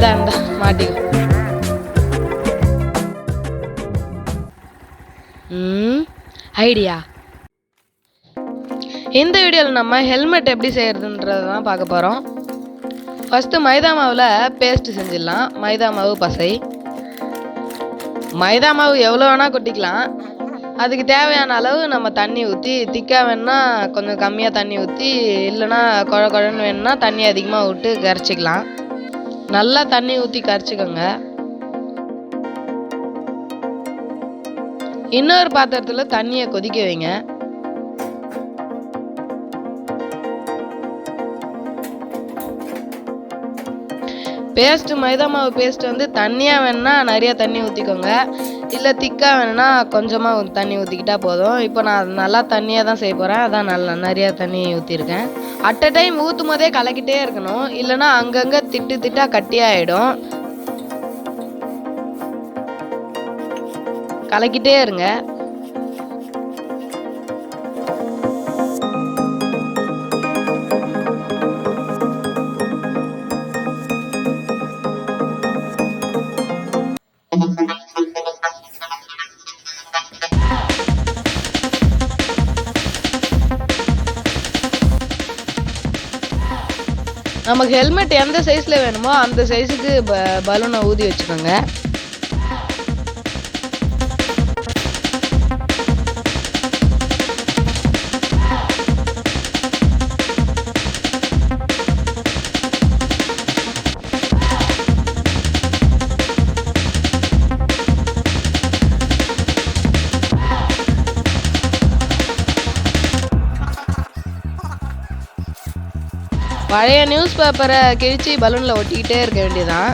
இந்தா மாட்டிக்கோ. ஐடியா. இந்த வீடியோவில் நம்ம ஹெல்மெட் எப்படி செய்யறதுன்றதை தான் பார்க்க போகிறோம். ஃபஸ்ட்டு மைதா மாவில் பேஸ்ட்டு செஞ்சிடலாம். மைதா மாவு, பசை. மைதா மாவு எவ்வளோ வேணால் கொட்டிக்கலாம். அதுக்கு தேவையான அளவு நம்ம தண்ணி ஊற்றி, திக்காக வேணுன்னா கொஞ்சம் கம்மியாக தண்ணி ஊற்றி, இல்லைன்னா குழ குழன்னு வேணுன்னா தண்ணி அதிகமாக விட்டு கரைச்சிக்கலாம். நல்லா தண்ணி ஊற்றி கரைச்சிக்கோங்க. இன்னொரு பாத்திரத்தில் தண்ணியை கொதிக்க வைங்க. பேஸ்ட்டு மைதா மாவு பேஸ்ட் வந்து தண்ணியாக வேணுன்னா நிறையா தண்ணி ஊற்றிக்கோங்க. இல்லை திக்காக வேணுன்னா கொஞ்சமாக தண்ணி ஊற்றிக்கிட்டா போதும். இப்போ நான் நல்லா தண்ணியாக தான் செய்ய போகிறேன். அதான் நிறையா தண்ணி ஊற்றிருக்கேன். அட் அ டைம் ஊற்றும் போதே கலக்கிட்டே இருக்கணும். இல்லைன்னா அங்கங்கே திட்டாக கட்டியாகிடும். கலக்கிட்டே இருங்க. நமக்கு ஹெல்மெட் எந்த சைஸில் வேணுமோ அந்த சைஸுக்கு பலூனை ஊதி வச்சுக்கோங்க. பழைய நியூஸ் பேப்பரை கிழிச்சு பலூனில் ஒட்டிக்கிட்டே இருக்க வேண்டியதான்.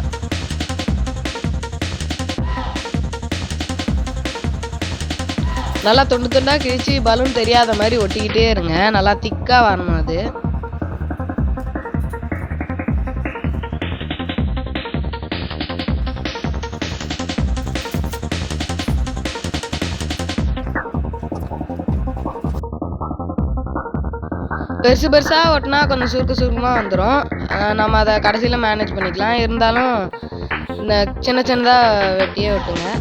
நல்லா துண்டு துண்டாக கிழிச்சு பலூன் தெரியாத மாதிரி ஒட்டிக்கிட்டே இருங்க. நல்லா திக்காக வரணும் அது. பெருசு பெருசாக ஒட்டினா கொஞ்சம் சுருக்கமாக வந்துடும். நம்ம அதை கடைசியில் மேனேஜ் பண்ணிக்கலாம். இருந்தாலும் இந்த சின்னதாக வெட்டியே ஒட்டுங்க.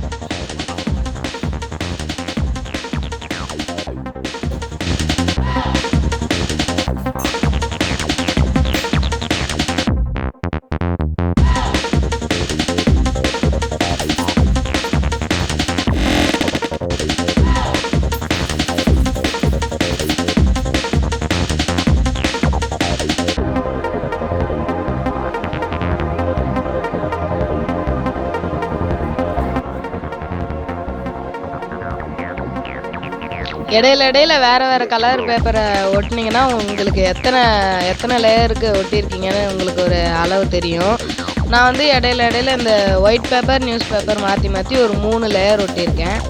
இடையில வேறு கலர் பேப்பரை ஒட்டினீங்கன்னா உங்களுக்கு எத்தனை லேயருக்கு ஒட்டியிருக்கீங்கன்னு உங்களுக்கு ஒரு அளவு தெரியும். நான் வந்து இடையில இந்த ஒயிட் பேப்பர், நியூஸ் பேப்பர் மாற்றி ஒரு 3 லேயர் ஒட்டியிருக்கேன்.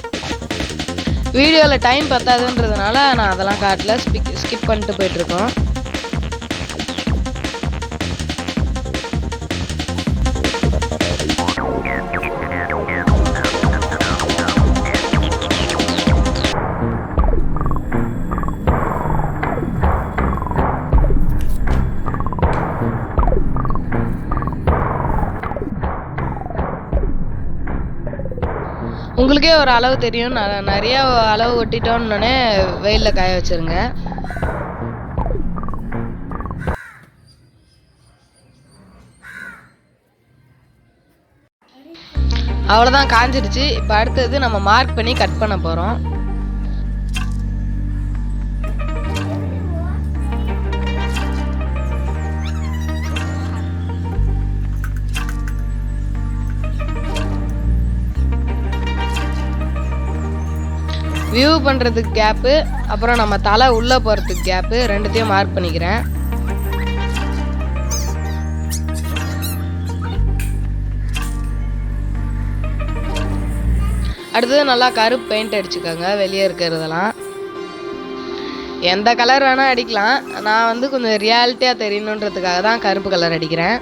வீடியோவில் டைம் பத்தாதுன்றதுனால நான் அதெல்லாம் காட்டல, ஸ்கிப் பண்ணிட்டு போயிட்டுருக்கோம். உங்களுக்கே ஒரு அளவு தெரியும். நிறைய அளவு ஒட்டிட்டோன்னே வெயிலில் காய வச்சிருங்க. அவ்வளோதான், காஞ்சிடுச்சு. இப்போ அடுத்தது நம்ம மார்க் பண்ணி கட் பண்ண போகிறோம். வியூ பண்ணுறதுக்கு கேப்பு, அப்புறம் நம்ம தலை உள்ளே போகிறதுக்கு கேப்பு, ரெண்டுத்தையும் மார்க் பண்ணிக்கிறேன். அடுத்தது நல்லா கருப்பு பெயிண்ட் அடிச்சுக்கோங்க. வெளியே இருக்கிறதெல்லாம் எந்த கலர் வேணால் அடிக்கலாம். நான் வந்து கொஞ்சம் ரியாலிட்டியாக தெரியணுன்றதுக்காக தான் கருப்பு கலர் அடிக்கிறேன்.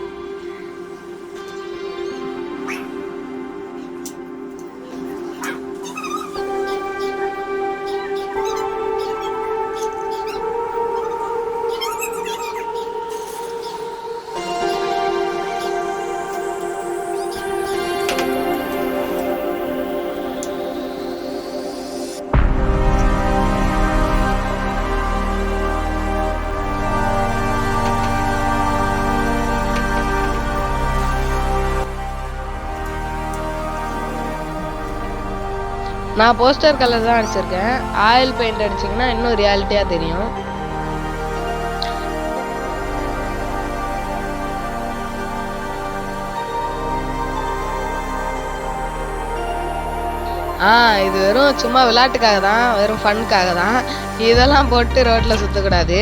நான் போஸ்டர் கலர் தான் அடிச்சிருக்கேன். ஆயில் பெயிண்ட் அடிச்சிங்கன்னா இன்னும் ரியாலிட்டியாக தெரியும். இது வெறும் சும்மா விளையாட்டுக்காக தான், வெறும் ஃபன்னுக்காக தான். இதெல்லாம் போட்டு ரோட்டில் சுற்றக்கூடாது.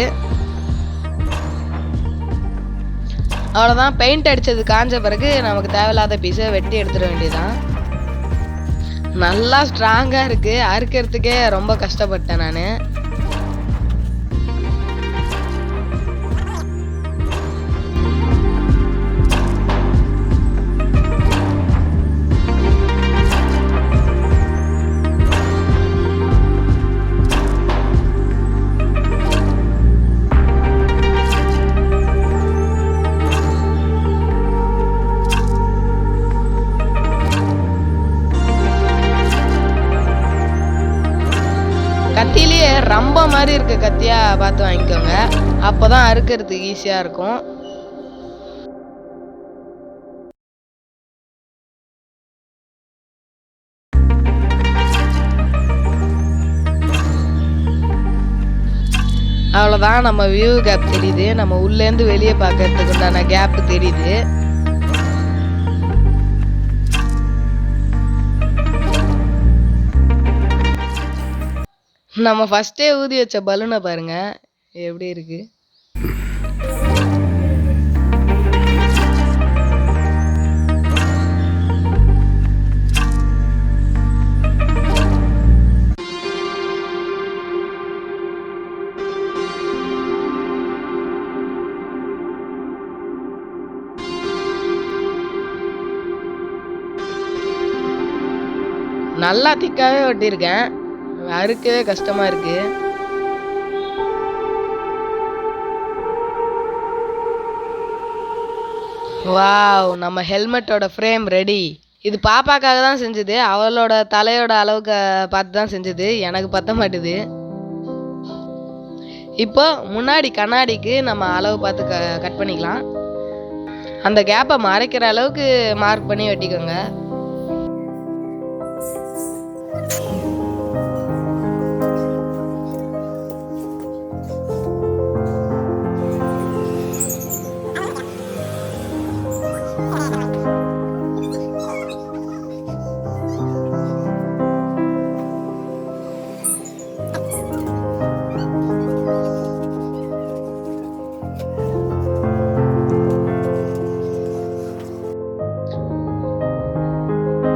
அவ்வளோதான். பெயிண்ட் அடித்தது காஞ்ச பிறகு நமக்கு தேவையில்லாத பீஸை வெட்டி எடுத்துட வேண்டியதான். நல்லா ஸ்ட்ராங்காக இருக்குது. அறுக்கிறதுக்கே ரொம்ப கஷ்டப்பட்டேன் நான். கத்திலேயே ரொம்ப மாதிரி இருக்க கத்தியா பார்த்து வாங்கிக்கோங்க. அப்போதான் அறுக்கிறதுக்கு ஈஸியா இருக்கும். அவ்வளோதான். நம்ம வியூ கேப் தெரியுது. நம்ம உள்ளேருந்து வெளியே பார்க்கறதுக்கு உண்டான கேப் தெரியுது. நம்ம ஃபர்ஸ்டே ஊதி வச்ச பலூனை பாருங்க எப்படி இருக்கு. நல்லா திக்காவே ஒட்டியிருக்கேன். அறுக்கவே கஷ்டமா இருக்கு. வாவ், நம்ம ஹெல்மெட்டோட ஃப்ரேம் ரெடி. இது பாப்பாக்காக தான் செஞ்சது. அவளோட தலையோட அளவுக்கு பார்த்து தான் செஞ்சது. எனக்கு பத்த மாட்டுது. இப்போ முன்னாடி கண்ணாடிக்கு நம்ம அளவு பார்த்து கட் பண்ணிக்கலாம். அந்த கேப்பை மறைக்கிற அளவுக்கு மார்க் பண்ணி வெட்டிக்கோங்க.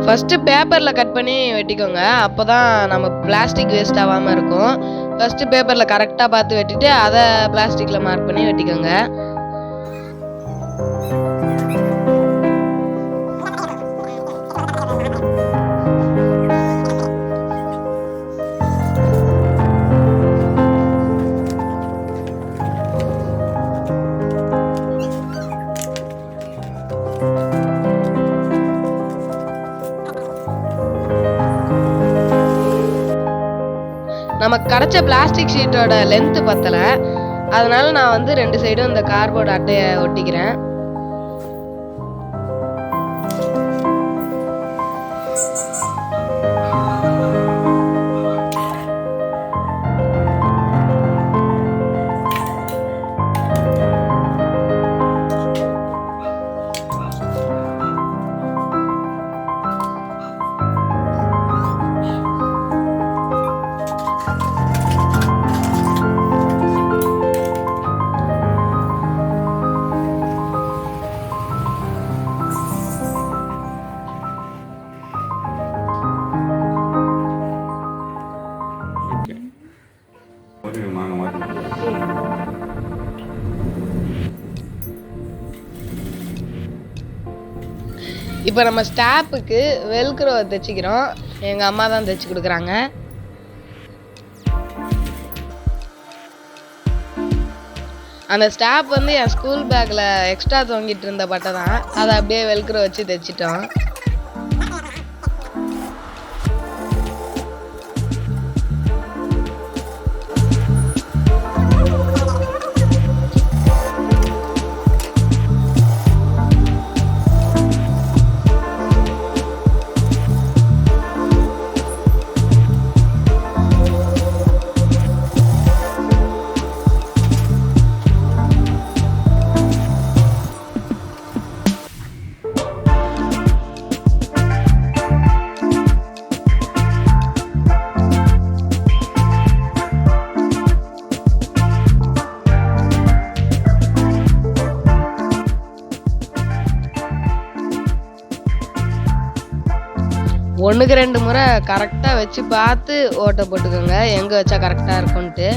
ஃபஸ்ட்டு பேப்பரில் கட் பண்ணி வெட்டிக்கோங்க. அப்போ தான் நம்ம பிளாஸ்டிக் வேஸ்ட் ஆகாமல் இருக்கும். ஃபஸ்ட்டு பேப்பரில் கரெக்டாக பார்த்து வெட்டிட்டு அதை பிளாஸ்டிக்கில் மார்க் பண்ணி வெட்டிக்கோங்க. நமக்கு கிடைச்ச பிளாஸ்டிக் ஷீட்டோட லென்த்து பத்தலை. அதனால நான் வந்து 2 சைடும் இந்த கார்போர்டு அட்டையை ஒட்டிக்கிறேன். இப்போ நம்ம ஸ்டாப்புக்கு வெல்க்ரோ தைச்சிக்கிறோம். எங்கள் அம்மா தான் தைச்சி கொடுக்குறாங்க. அந்த ஸ்டாப் வந்து என் ஸ்கூல் பேக்கில் எக்ஸ்ட்ரா தொங்கிட்டு இருந்த பட்டை தான். அதை அப்படியே வெல்க்ரோ வச்சு தைச்சிட்டோம். 1க்கு 2 முறை கரெக்டாக வச்சு பார்த்து ஓட்டை போட்டுக்கோங்க, எங்கே வச்சா கரெக்டாக இருக்கும்ன்ட்டு.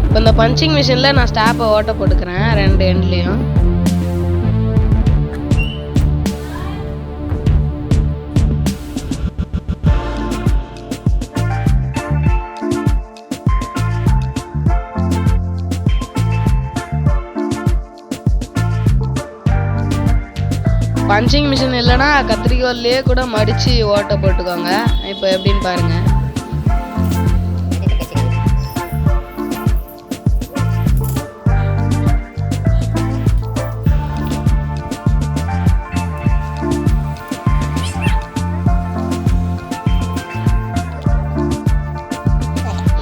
இப்போ இந்த பஞ்சிங் மிஷினில் நான் ஸ்டாப்பை ஓட்ட போட்டுக்கிறேன் 2 எண்ட்லேயும். பஞ்சிங் மிஷின் இல்லைன்னா கத்திரிக்கோல்லையே கூட மடித்து ஓட்ட போட்டுக்கோங்க. இப்போ எப்படின்னு பாருங்கள்.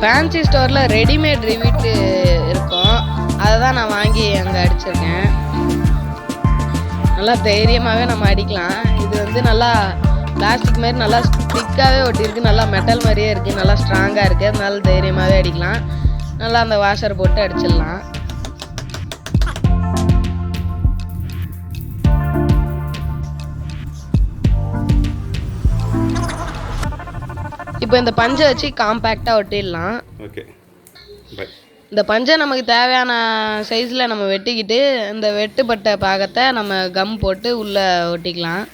ஃபேன்சி ஸ்டோரில் ரெடிமேட் ரிவீட்டு இருக்கும், அதை தான் நான் வாங்கி அங்கே அடிச்சிருக்கேன். நல்லா தைரியமாகவே நம்ம அடிக்கலாம். இது வந்து நல்லா பிளாஸ்டிக் மாதிரி நல்லா ஸ்டிக்காகவே ஒட்டியிருக்கு, நல்லா மெட்டல் மாதிரியே இருக்குது, நல்லா ஸ்ட்ராங்காக இருக்குது. அதனால தைரியமாகவே அடிக்கலாம். நல்லா அந்த வாஷர் போட்டு அடிச்சிடலாம். இப்போ இந்த பஞ்சை வச்சு காம்பேக்டாக ஒட்டிடலாம். இந்த பஞ்சை நமக்கு தேவையான சைஸில் நம்ம வெட்டிக்கிட்டு இந்த வெட்டுப்பட்ட பாகத்தை நம்ம கம் போட்டு உள்ளே ஒட்டிக்கலாம்.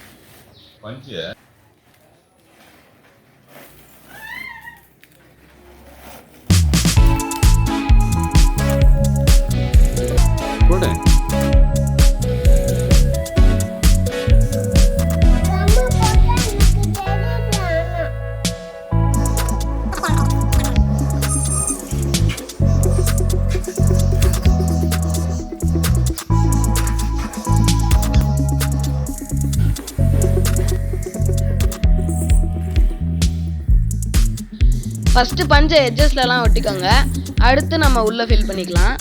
ஃபஸ்ட்டு பஞ்சை எட்ஜஸ்லலாம் ஒட்டிக்கோங்க, அடுத்து நம்ம உள்ளே ஃபில் பண்ணிக்கலாம்.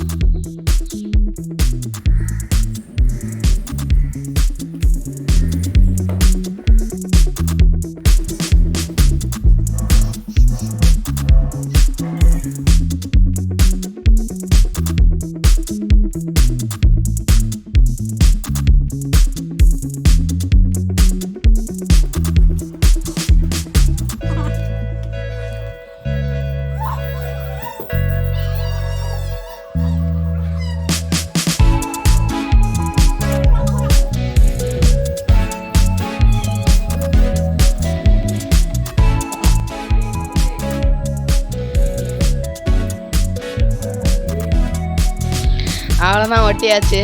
அவ்வளோதான், ஒட்டியாச்சு.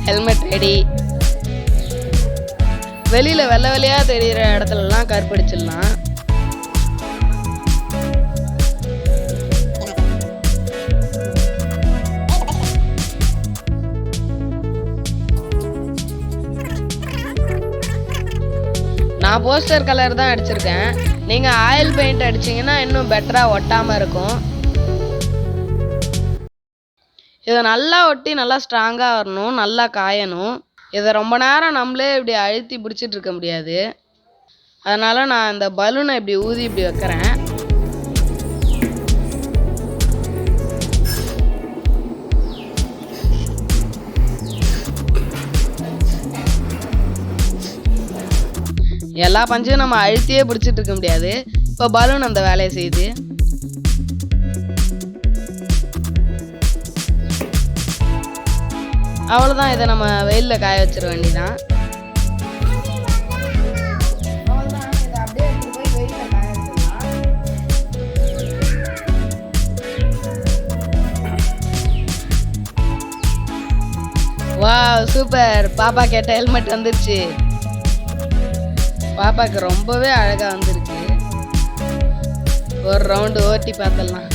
Helmet ready. வெளியில் வெள்ளை வெள்ளையாக தெரிகிற இடத்துலலாம் கருப்படிச்சிடலாம். நான் போஸ்டர் கலர் தான் அடிச்சிருக்கேன். நீங்கள் ஆயில் பெயிண்ட் அடிச்சிங்கன்னா இன்னும் பெட்டராக ஒட்டாமல் இருக்கும். இதை நல்லா ஒட்டி நல்லா ஸ்ட்ராங்காக வரணும், நல்லா காயணும். இதை ரொம்ப நேரம் நம்மளே இப்படி அழுத்தி பிடிச்சிட்டு இருக்க முடியாது. அதனால் நான் இந்த பலூனை இப்படி ஊதி இப்படி வைக்கிறேன். எல்லா பஞ்சையும் நம்ம அழுத்தியே பிடிச்சிட்டு இருக்க முடியாது. இப்போ பலூன் அந்த வேலையை செய்யுது. அவ்வளோதான், இதை நம்ம வெயிலில் காய வச்சிட வேண்டியதான். Wow, super. பாப்பா கேட்ட ஹெல்மெட் வந்துருச்சு. பாப்பாக்கு ரொம்பவே அழகாக வந்துருக்கு. ஒரு ரவுண்டு ஓட்டி பார்த்துடலாம்.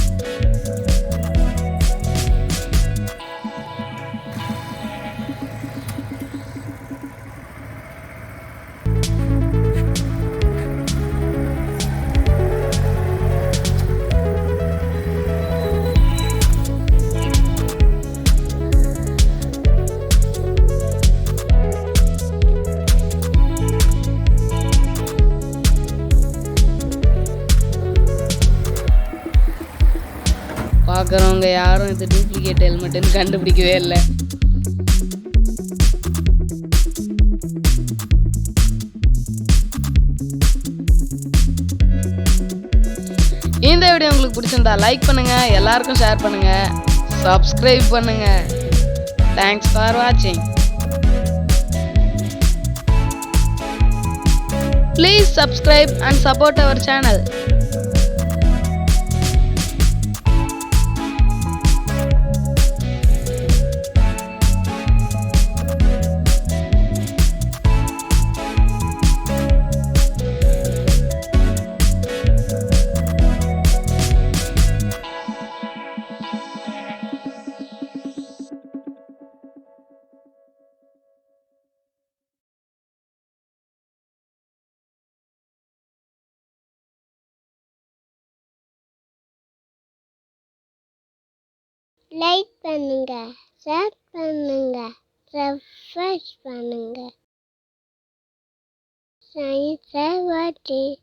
பார்க்குறவங்க யாரும் இது டூப்ளிகேட் ஹெல்மெட்டுன்னு கண்டுபிடிக்கவே இல்லை. இந்த வீடியோ உங்களுக்கு பிடிச்சிருந்தா லைக் பண்ணுங்க, எல்லாருக்கும் ஷேர் பண்ணுங்க, சப்ஸ்கிரைப் பண்ணுங்க. தேங்க்ஸ் ஃபார் வாட்சிங். Please subscribe and support our channel. Like பண்ணுங்க, ஷேர் பண்ணுங்க, சப்ஸ்கிரைப் பண்ணுங்க. தேங்க்ஸ் ஃபார் வாட்சிங்.